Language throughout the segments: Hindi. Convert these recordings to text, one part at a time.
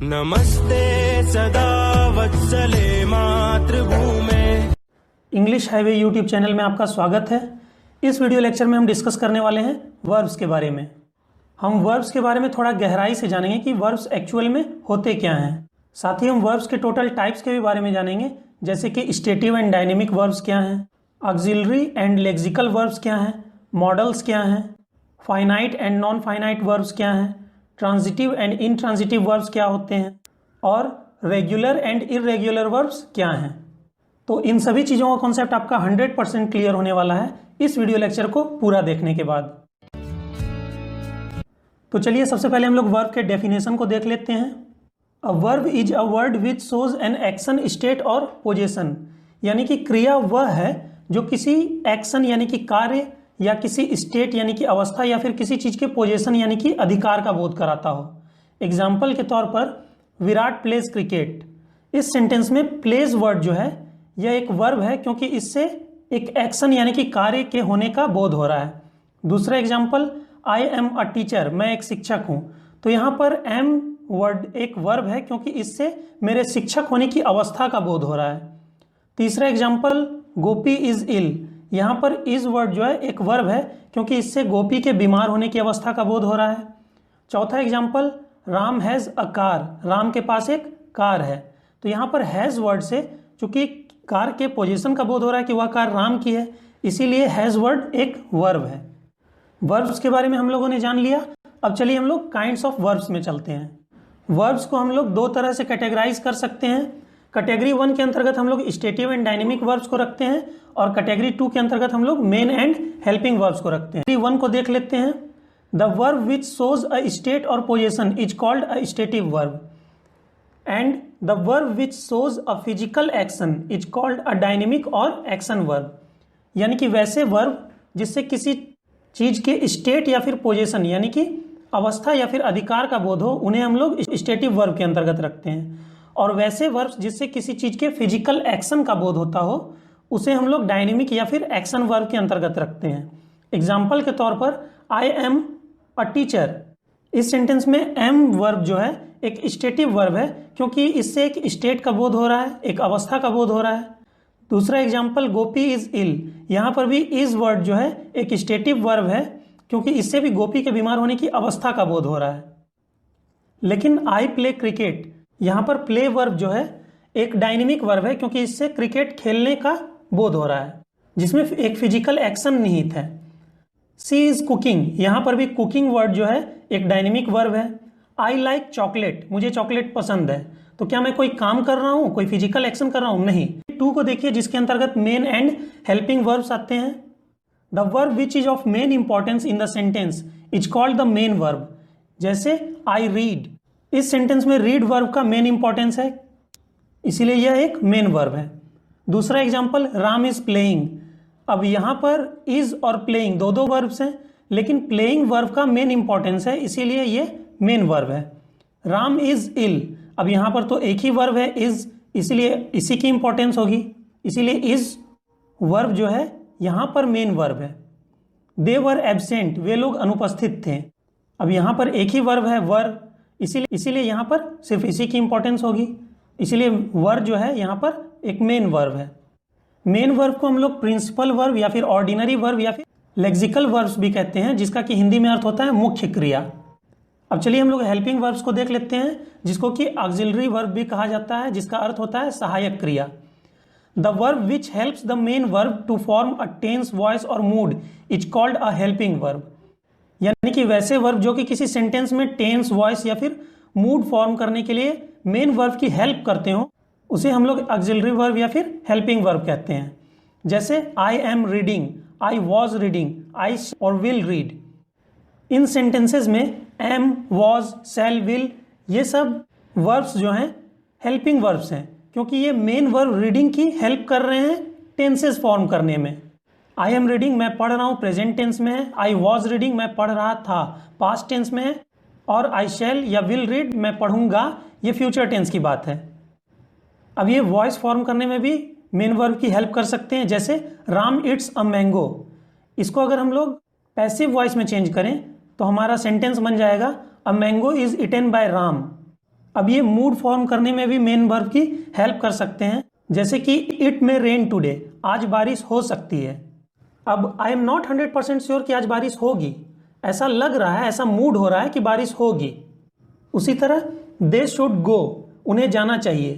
नमस्ते सदा वत्सले मातृभूमे। इंग्लिश हाईवे यूट्यूब चैनल में आपका स्वागत है। इस वीडियो लेक्चर में हम डिस्कस करने वाले हैं वर्ब्स के बारे में। हम वर्ब्स के बारे में थोड़ा गहराई से जानेंगे कि वर्ब्स एक्चुअल में होते क्या हैं। साथ ही हम वर्ब्स के टोटल टाइप्स के भी बारे में जानेंगे, जैसे कि स्टेटिव एंड डायनेमिक वर्ब्स क्या हैं, ऑक्सिलरी एंड लेक्सिकल वर्ब्स क्या हैं, मॉडल्स क्या हैं, finite and non finite verbs क्या हैं, ट्रांजिटिव एंड इनट्रांजिटिव वर्ब्स क्या होते हैं और रेगुलर एंड इर्रेगुलर वर्ब्स क्या हैं। तो इन सभी चीज़ों का कॉन्सेप्ट आपका 100% क्लियर होने वाला है इस वीडियो लेक्चर को पूरा देखने के बाद। तो चलिए सबसे पहले हम लोग वर्ब के डेफिनेशन को देख लेते हैं। A verb is a word which shows an action, state or position, यानी कि क्रिया वह है जो किसी एक्शन यानी कि कार्य या किसी स्टेट यानी कि अवस्था या फिर किसी चीज़ के पोजीशन यानी कि अधिकार का बोध कराता हो। एग्जाम्पल के तौर पर विराट प्लेज क्रिकेट। इस सेंटेंस में प्लेज वर्ड जो है यह एक वर्ब है, क्योंकि इससे एक एक्शन यानी कि कार्य के होने का बोध हो रहा है। दूसरा example, I am a teacher, मैं एक शिक्षक हूँ। तो यहाँ पर एम वर्ड एक वर्ब है, क्योंकि इससे मेरे शिक्षक होने की अवस्था का बोध हो रहा है। तीसरा एग्जाम्पल, गोपी इज इल। यहाँ पर इज वर्ड जो है एक वर्ब है, क्योंकि इससे गोपी के बीमार होने की अवस्था का बोध हो रहा है। चौथा example, Ram has a car, Ram के पास एक कार है। तो यहाँ पर हैज़ वर्ड से चूंकि कार के पोजीशन का बोध हो रहा है कि वह कार राम की है, इसीलिए हैज़ वर्ड एक वर्ब है। वर्ब्स के बारे में हम लोगों ने जान लिया। अब चलिए हम लोग काइंड्स ऑफ वर्ब्स में चलते हैं। वर्ब्स को हम लोग दो तरह से कैटेगराइज कर सकते हैं। कैटेगरी 1 के अंतर्गत हम लोग स्टेटिव एंड डायनेमिक वर्ब्स को रखते हैं और कैटेगरी 2 के अंतर्गत हम लोग मेन एंड हेल्पिंग वर्ब्स को रखते हैं। कैटेगरी 1 को देख लेते हैं। The verb which shows a state or position is called a stative verb and the verb which shows a physical action is called a dynamic or action verb. यानी कि वैसे वर्ब जिससे किसी चीज के स्टेट या फिर पोजीशन यानी कि अवस्था या फिर अधिकार का बोध हो, उन्हें हम लोग स्टेटिव वर्ब के अंतर्गत रखते हैं। और वैसे वर्ब्स जिससे किसी चीज के फिजिकल एक्शन का बोध होता हो, उसे हम लोग डायनेमिक या फिर एक्शन वर्ब के अंतर्गत रखते हैं। एग्जाम्पल के तौर पर आई एम अ टीचर। इस सेंटेंस में एम वर्ब जो है एक स्टेटिव वर्ब है, क्योंकि इससे एक स्टेट का बोध हो रहा है, एक अवस्था का बोध हो रहा है। दूसरा एग्जाम्पल, गोपी इज इल। यहाँ पर भी इज वर्ड जो है एक स्टेटिव वर्ब है, क्योंकि इससे भी गोपी के बीमार होने की अवस्था का बोध हो रहा है। लेकिन आई प्ले क्रिकेट, यहाँ पर प्ले वर्ब जो है एक डायनेमिक वर्ब है, क्योंकि इससे क्रिकेट खेलने का बोध हो रहा है, जिसमें एक फिजिकल एक्शन निहित है। सी इज कुकिंग, यहाँ पर भी कुकिंग वर्ड जो है एक डायनेमिक वर्ब है। आई लाइक चॉकलेट, मुझे चॉकलेट पसंद है। तो क्या मैं कोई काम कर रहा हूँ, कोई फिजिकल एक्शन कर रहा हूँ? नहीं। 2 को देखिए, जिसके अंतर्गत मेन एंड हेल्पिंग वर्ब्स आते हैं। The verb which is of main importance in the sentence is called the main verb. जैसे आई रीड, इस सेंटेंस में रीड वर्ब का मेन इंपॉर्टेंस है, इसीलिए यह एक मेन वर्ब है। दूसरा एग्जाम्पल, राम इज प्लेइंग। अब यहाँ पर इज और प्लेइंग दो वर्ब्स हैं, लेकिन प्लेइंग वर्ब का मेन इंपॉर्टेंस है, इसीलिए ये मेन वर्ब है। राम इज इल, अब यहाँ पर तो एक ही वर्ब है इज, इसीलिए इसी की इंपॉर्टेंस होगी, इसीलिए इज वर्ब जो है यहाँ पर मेन वर्ब है। दे वर एब्सेंट, वे लोग अनुपस्थित थे। अब यहाँ पर एक ही वर्ब है वर्ब, इसीलिए यहाँ पर सिर्फ इसी की इंपॉर्टेंस होगी, इसीलिए वर्ब जो है यहाँ पर एक मेन वर्ब है। मेन वर्ब को हम लोग प्रिंसिपल वर्ब या फिर ऑर्डिनरी वर्ब या फिर लेक्सिकल वर्ब्स भी कहते हैं, जिसका कि हिंदी में अर्थ होता है मुख्य क्रिया। अब चलिए हम लोग हेल्पिंग वर्ब्स को देख लेते हैं, जिसको कि ऑक्सिलरी वर्ब भी कहा जाता है, जिसका अर्थ होता है सहायक क्रिया। The verb which helps the main verb to form a tense, voice or mood is called a helping verb. यानी कि वैसे वर्ब जो कि किसी सेंटेंस में टेंस, वॉइस या फिर मूड फॉर्म करने के लिए मेन वर्ब की हेल्प करते हो, उसे हम लोग ऑक्सिलरी वर्ब या फिर हेल्पिंग वर्ब कहते हैं। जैसे I am reading, I was reading, I or will read. इन सेंटेंसेस में एम, वॉज, शैल, विल ये सब वर्ब्स जो हैं हेल्पिंग वर्ब्स हैं, क्योंकि ये मेन वर्ब रीडिंग की हेल्प कर रहे हैं टेंसेस फॉर्म करने में। आई एम रीडिंग, मैं पढ़ रहा हूँ, प्रेजेंट टेंस में है। आई वॉज रीडिंग, मैं पढ़ रहा था, पास्ट टेंस में है। और आई शैल या विल रीड, मैं पढ़ूंगा, ये फ्यूचर टेंस की बात है। अब ये वॉइस फॉर्म करने में भी मेन वर्ब की हेल्प कर सकते हैं। जैसे राम इट्स अ मैंगो, इसको अगर हम लोग पैसिव वॉइस में चेंज करें तो हमारा सेंटेंस बन जाएगा a mango is eaten by Ram. अब ये मूड फॉर्म करने में भी मेन वर्ब की हेल्प कर सकते हैं, जैसे कि इट मे रेन टुडे, आज बारिश हो सकती है। अब आई एम नॉट 100% श्योर कि आज बारिश होगी, ऐसा लग रहा है, ऐसा मूड हो रहा है कि बारिश होगी। उसी तरह दे शुड गो, उन्हें जाना चाहिए,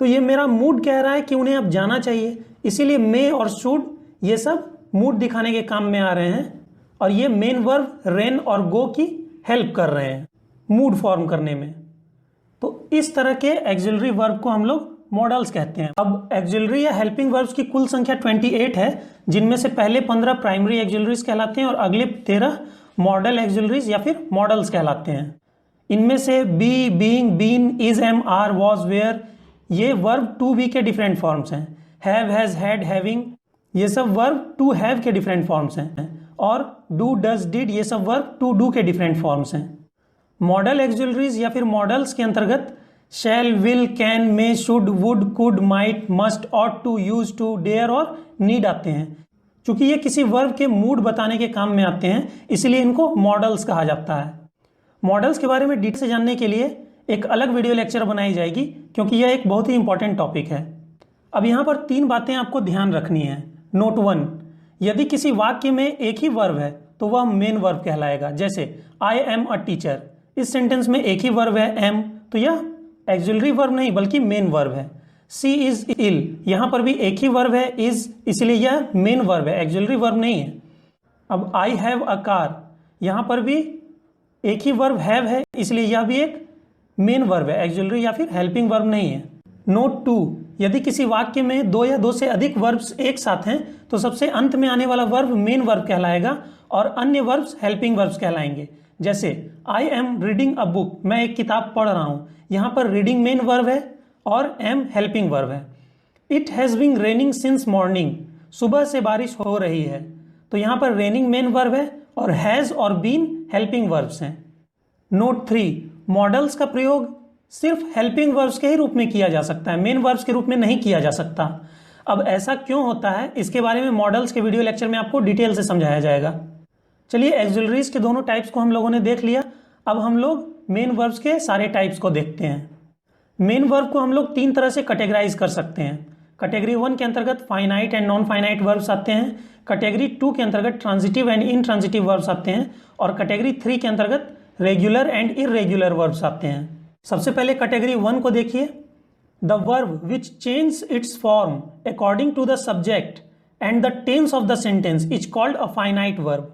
तो ये मेरा मूड कह रहा है कि उन्हें अब जाना चाहिए, इसीलिए मे और शुड ये सब मूड दिखाने के काम में आ रहे हैं और ये मेन वर्ब रेन और गो की हेल्प कर रहे हैं मूड फॉर्म करने में। तो इस तरह के एक्सिलरी वर्ब को हम लोग मॉडल्स कहते हैं। अब एक्सिलरी या हेल्पिंग वर्ब्स की कुल संख्या 28 है, जिनमें से पहले 15 प्राइमरी एक्सिलरीज कहलाते हैं और अगले 13 मॉडल एक्सिलरीज या फिर मॉडल्स कहलाते हैं। इनमें से be, being, been, is, am, are, was, were ये वर्ब टू बी के डिफरेंट फॉर्म्स हैं। हैव, हैज, हैड, हैविंग ये सब वर्ब टू हैव के डिफरेंट फॉर्म्स हैं और डू, डज, डिड ये सब वर्ब टू डू के डिफरेंट फॉर्म्स हैं। मॉडल एक्सिलरीज या फिर मॉडल्स के अंतर्गत shall, will, can, may, should, would, could, might, must, ought to, use to, dare और नीड आते हैं। चूंकि ये किसी वर्ब के मूड बताने के काम में आते हैं, इसलिए इनको मॉडल्स कहा जाता है। मॉडल्स के बारे में डिटेल से जानने के लिए एक अलग वीडियो लेक्चर बनाई जाएगी, क्योंकि यह एक बहुत ही इंपॉर्टेंट टॉपिक है। अब यहाँ पर 3 बातें आपको ध्यान रखनी है। नोट 1, यदि किसी वाक्य में एक ही वर्ब है तो वह मेन वर्ब कहलाएगा। जैसे आई एम अ टीचर, इस सेंटेंस में एक ही वर्ब है एम, तो यह एक्सिलरी वर्ब नहीं बल्कि मेन वर्ब है। सी इज इल, यहाँ पर भी एक ही वर्ब है इज, इसलिए यह मेन वर्ब है, एक्सिलरी वर्ब नहीं है। अब आई हैव अ कार, यहाँ पर भी एक ही वर्ब हैव है, इसलिए यह भी एक मेन वर्ब है, एक्सिलरी या फिर हेल्पिंग वर्ब नहीं है। नोट 2, यदि किसी वाक्य में 2 या 2 से अधिक वर्ब्स एक साथ हैं तो सबसे अंत में आने वाला वर्ब मेन वर्ब कहलाएगा और अन्य वर्ब्स हेल्पिंग वर्ब्स कहलाएंगे। जैसे I am reading a book, मैं एक किताब पढ़ रहा हूँ, यहाँ पर रीडिंग मेन वर्ब है और एम हेल्पिंग वर्ब है। It has been raining since morning, सुबह से बारिश हो रही है, तो यहाँ पर रेनिंग मेन वर्ब है और हैज़ और बीन हेल्पिंग वर्ब्स हैं। नोट 3, मॉडल्स का प्रयोग सिर्फ हेल्पिंग वर्ब्स के ही रूप में किया जा सकता है, मेन वर्ब्स के रूप में नहीं किया जा सकता। अब ऐसा क्यों होता है, इसके बारे में मॉडल्स के वीडियो लेक्चर में आपको डिटेल से समझाया जाएगा। चलिए, एक्सिलरीज के दोनों टाइप्स को हम लोगों ने देख लिया, अब हम लोग मेन वर्ब्स के सारे टाइप्स को देखते हैं। मेन वर्ब को हम लोग 3 तरह से कैटेगराइज कर सकते हैं। कैटेगरी 1 के अंतर्गत finite and non finite verbs आते हैं, कैटेगरी 2 के अंतर्गत ट्रांजिटिव एंड इनट्रांजिटिव वर्ब्स आते हैं और कैटेगरी 3 के अंतर्गत रेगुलर एंड इरेगुलर वर्ब्स आते हैं। सबसे पहले कैटेगरी 1 को देखिए। The verb which change its form according to the subject and the tense of the sentence is called a finite verb.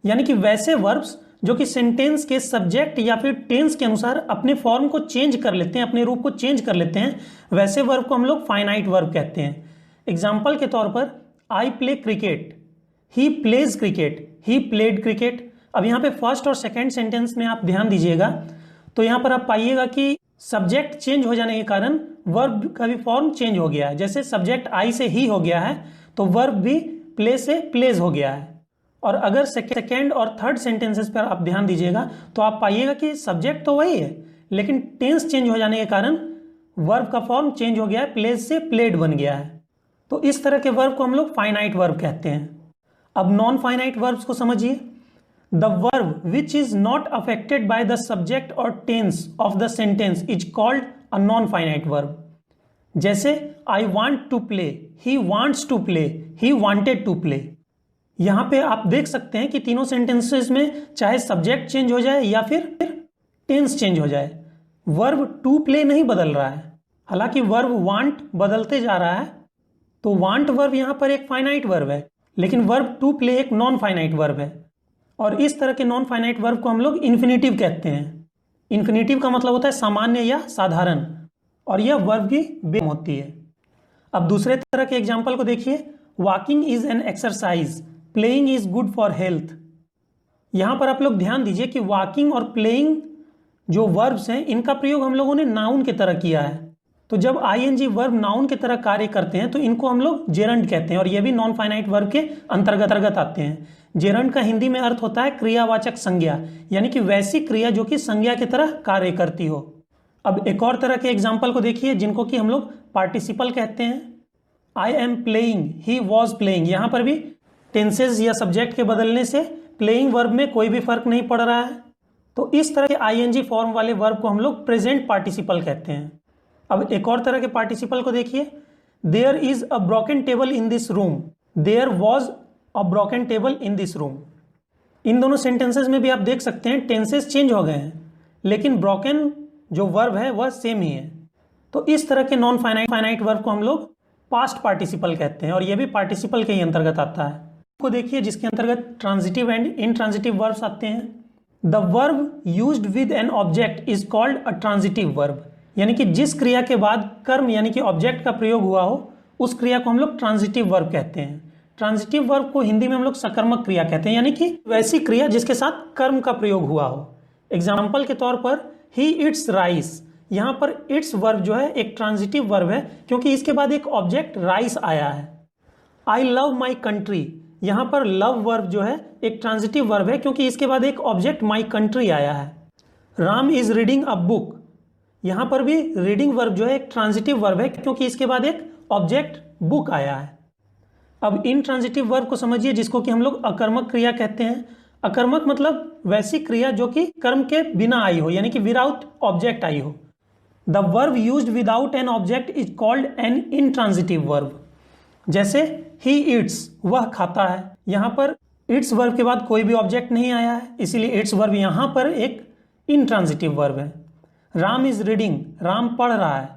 यानी कि वैसे वर्ब्स जो कि सेंटेंस के सब्जेक्ट या फिर टेंस के अनुसार अपने फॉर्म को चेंज कर लेते हैं, अपने रूप को चेंज कर लेते हैं, वैसे वर्ब को हम लोग फाइनाइट वर्ब कहते हैं। एग्जाम्पल के तौर पर I play cricket, he plays cricket, he played cricket. अब यहाँ पे फर्स्ट और सेकेंड सेंटेंस में आप ध्यान दीजिएगा तो यहाँ पर आप पाइएगा कि सब्जेक्ट चेंज हो जाने के कारण वर्ब का भी फॉर्म चेंज हो गया है। जैसे सब्जेक्ट आई से ही हो गया है तो वर्ब भी प्ले से प्लेज हो गया है। और अगर सेकेंड और थर्ड सेंटेंसेस पर आप ध्यान दीजिएगा तो आप पाइएगा कि सब्जेक्ट तो वही है लेकिन टेंस चेंज हो जाने के कारण वर्ब का फॉर्म चेंज हो गया है, प्लेज से प्लेड बन गया है। तो इस तरह के वर्ब को हम लोग फाइनाइट वर्ब कहते हैं। अब नॉन फाइनाइट वर्ब्स को समझिए। The verb which is not affected by the subject or tense of the sentence is called a non finite verb. जैसे I want to play, he wants to play, he wanted to play. यहां पे आप देख सकते हैं कि तीनों सेंटेंसेस में चाहे सब्जेक्ट चेंज हो जाए या फिर टेंस चेंज हो जाए, वर्ब टू प्ले नहीं बदल रहा है। हालांकि वर्ब वांट बदलते जा रहा है, तो वांट वर्ब यहां पर एक फाइनाइट वर्ब है, लेकिन वर्ब टू प्ले एक नॉन फाइनाइट वर्ब है। और इस तरह के नॉन फाइनाइट वर्ब को हम लोग इन्फिनेटिव कहते हैं। इन्फिनेटिव का मतलब होता है सामान्य या साधारण, और यह वर्ब की बेम होती है। अब दूसरे तरह के एग्जाम्पल को देखिए। Walking is an exercise, playing is good for health. यहां पर आप लोग ध्यान दीजिए कि वॉकिंग और प्लेइंग जो वर्ब्स हैं इनका प्रयोग हम लोगों ने नाउन की तरह किया है। तो जब आईएनजी वर्ब नाउन की तरह कार्य करते हैं तो इनको हम लोग जेरंड कहते हैं और ये भी नॉन फाइनाइट वर्ब के अंतर्गत आते हैं। जेरंड का हिंदी में अर्थ होता है क्रियावाचक संज्ञा, यानी कि वैसी क्रिया जो कि संज्ञा की तरह कार्य करती हो। अब एक और तरह के एग्जाम्पल को देखिए जिनको कि हम लोग पार्टिसिपल कहते हैं। I am playing, he was playing. यहाँ पर भी टेंसेज या सब्जेक्ट के बदलने से प्लेइंग वर्ब में कोई भी फर्क नहीं पड़ रहा है। तो इस तरह के आईएनजी फॉर्म वाले वर्ब को हम लोग प्रेजेंट पार्टिसिपल कहते हैं। अब एक और तरह के पार्टिसिपल को देखिए, there is a broken table in this room, there was a broken table in this room. इन दोनों सेंटेंसेस में भी आप देख सकते हैं टेंसेस चेंज हो गए हैं, लेकिन ब्रोकन जो वर्ब है वह सेम ही है। तो इस तरह के नॉन फाइनाइट वर्ब को हम लोग पास्ट पार्टिसिपल कहते हैं, और ये भी पार्टिसिपल के ही अंतर्गत आता है। को देखिए जिसके अंतर्गत ट्रांजिटिव एंड इनट्रांजिटिव वर्ब्स आते हैं। The verb used with an object is called a transitive verb, यानी कि जिस क्रिया के बाद कर्म यानी कि ऑब्जेक्ट का प्रयोग हुआ हो उस क्रिया को हम लोग ट्रांजिटिव वर्ब कहते हैं। ट्रांजिटिव वर्ब को हिंदी में हम लोग सकर्मक क्रिया कहते हैं, यानी कि वैसी क्रिया जिसके साथ कर्म का प्रयोग हुआ हो। एग्जाम्पल के तौर पर ही इट्स राइस, यहाँ पर इट्स वर्ब जो है एक ट्रांजिटिव वर्ब है क्योंकि इसके बाद एक ऑब्जेक्ट राइस आया है। आई लव माई कंट्री, यहाँ पर लव वर्ब जो है एक ट्रांजिटिव वर्ब है क्योंकि इसके बाद एक ऑब्जेक्ट माई कंट्री आया है। Ram is reading a book, यहाँ पर भी रीडिंग वर्ब जो है एक ट्रांजिटिव वर्ब है क्योंकि इसके बाद एक ऑब्जेक्ट बुक आया है। अब इनट्रांजिटिव वर्ब को समझिए जिसको कि हम लोग अकर्मक क्रिया कहते हैं। अकर्मक मतलब वैसी क्रिया जो कि कर्म के बिना आई हो, यानी कि विदाउट ऑब्जेक्ट आई हो। The verb used without an object is called an intransitive verb. जैसे ही इट्स, वह खाता है, यहाँ पर इट्स वर्ब के बाद कोई भी ऑब्जेक्ट नहीं आया है, इसीलिए इट्स वर्ब यहाँ पर एक इनट्रांजिटिव वर्ब है। राम इज रीडिंग, राम पढ़ रहा है,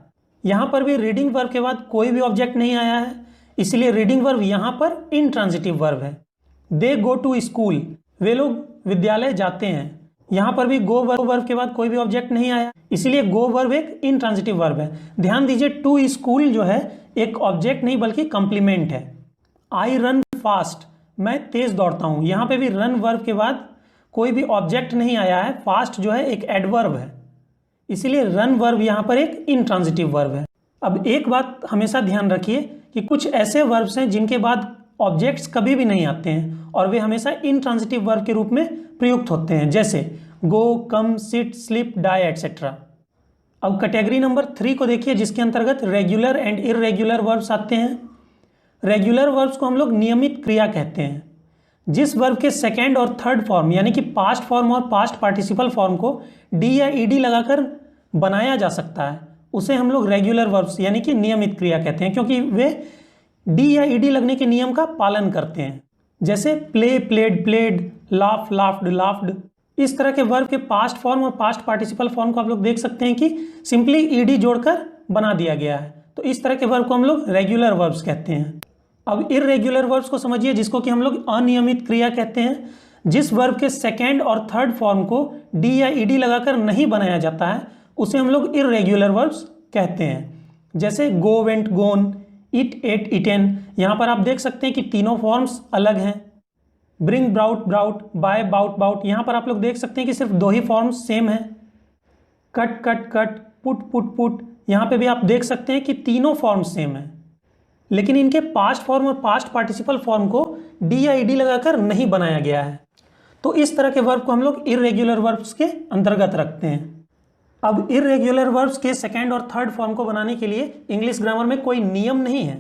यहाँ पर भी रीडिंग वर्ब के बाद कोई भी ऑब्जेक्ट नहीं आया है, इसलिए रीडिंग वर्ब यहाँ पर इनट्रांजिटिव वर्ब है। दे गो टू स्कूल, वे लोग विद्यालय जाते हैं, यहाँ पर भी गो वर्ब के बाद कोई भी ऑब्जेक्ट नहीं आया, इसलिए गो वर्ब एक इनट्रांजिटिव वर्ब है। ध्यान दीजिए टू स्कूल जो है एक ऑब्जेक्ट नहीं बल्कि कंप्लीमेंट है। आई रन फास्ट, मैं तेज दौड़ता हूँ, यहाँ पे भी रन वर्ब के बाद कोई भी ऑब्जेक्ट नहीं आया है। फास्ट जो है एक एडवर्ब है, इसीलिए रन वर्ब यहाँ पर एक इनट्रांजिटिव वर्ब है। अब एक बात हमेशा ध्यान रखिए कि कुछ ऐसे वर्ब्स हैं जिनके बाद ऑब्जेक्ट्स कभी भी नहीं आते हैं और वे हमेशा इनट्रांजिटिव वर्ब के रूप में प्रयुक्त होते हैं, जैसे गो, कम, सिट, स्लिप, डाई एटसेट्रा। अब कैटेगरी नंबर 3 को देखिए जिसके अंतर्गत रेगुलर एंड इररेगुलर वर्ब्स आते हैं। रेगुलर वर्ब्स को हम लोग नियमित क्रिया कहते हैं। जिस वर्ब के सेकेंड और थर्ड फॉर्म यानी कि पास्ट फॉर्म और पास्ट पार्टिसिपल फॉर्म को डी या ईडी लगाकर बनाया जा सकता है उसे हम लोग रेगुलर वर्ब्स यानी कि नियमित क्रिया कहते हैं, क्योंकि वे डी या ईडी लगने के नियम का पालन करते हैं। जैसे play, played, played, laugh, laughed, laughed. इस तरह के वर्ब के पास्ट फॉर्म और पास्ट पार्टिसिपल फॉर्म को आप लोग देख सकते हैं कि सिंपली ईडी जोड़कर बना दिया गया है। तो इस तरह के वर्ब को हम लोग रेगुलर वर्ब्स कहते हैं। अब इररेगुलर वर्ब्स को समझिए जिसको कि हम लोग अनियमित क्रिया कहते हैं। जिस वर्ब के सेकेंड और थर्ड फॉर्म को डी या ईडी लगाकर नहीं बनाया जाता है उसे हम लोग इररेगुलर वर्ब्स कहते हैं। जैसे go, went, gone, eat, ate, eaten. यहाँ पर आप देख सकते हैं कि तीनों फॉर्म्स अलग हैं। Bring, brought, brought, buy, bought, bought. यहाँ पर आप लोग देख सकते हैं कि सिर्फ 2 ही फॉर्म्स सेम हैं। Cut, cut, cut, put, put, put. यहाँ पे भी आप देख सकते हैं कि तीनों फॉर्म्स सेम हैं, लेकिन इनके पास्ट फॉर्म और पास्ट पार्टिसिपल फॉर्म को डी या ईडी लगाकर नहीं बनाया गया है। तो इस तरह के वर्ब को हम लोग इररेगुलर वर्ब्स के अंतर्गत रखते हैं। अब इररेगुलर वर्ब्स के सेकेंड और थर्ड फॉर्म को बनाने के लिए इंग्लिश ग्रामर में कोई नियम नहीं है।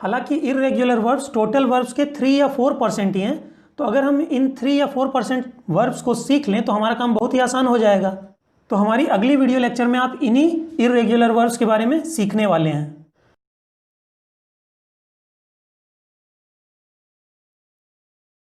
हालांकि इररेगुलर वर्ब्स टोटल वर्ब्स के 3 या 4% ही हैं, तो अगर हम इन 3 या 4% वर्ब्स को सीख लें तो हमारा काम बहुत ही आसान हो जाएगा। तो हमारी अगली वीडियो लेक्चर में आप इन्हीं इररेगुलर वर्ब्स के बारे में सीखने वाले हैं।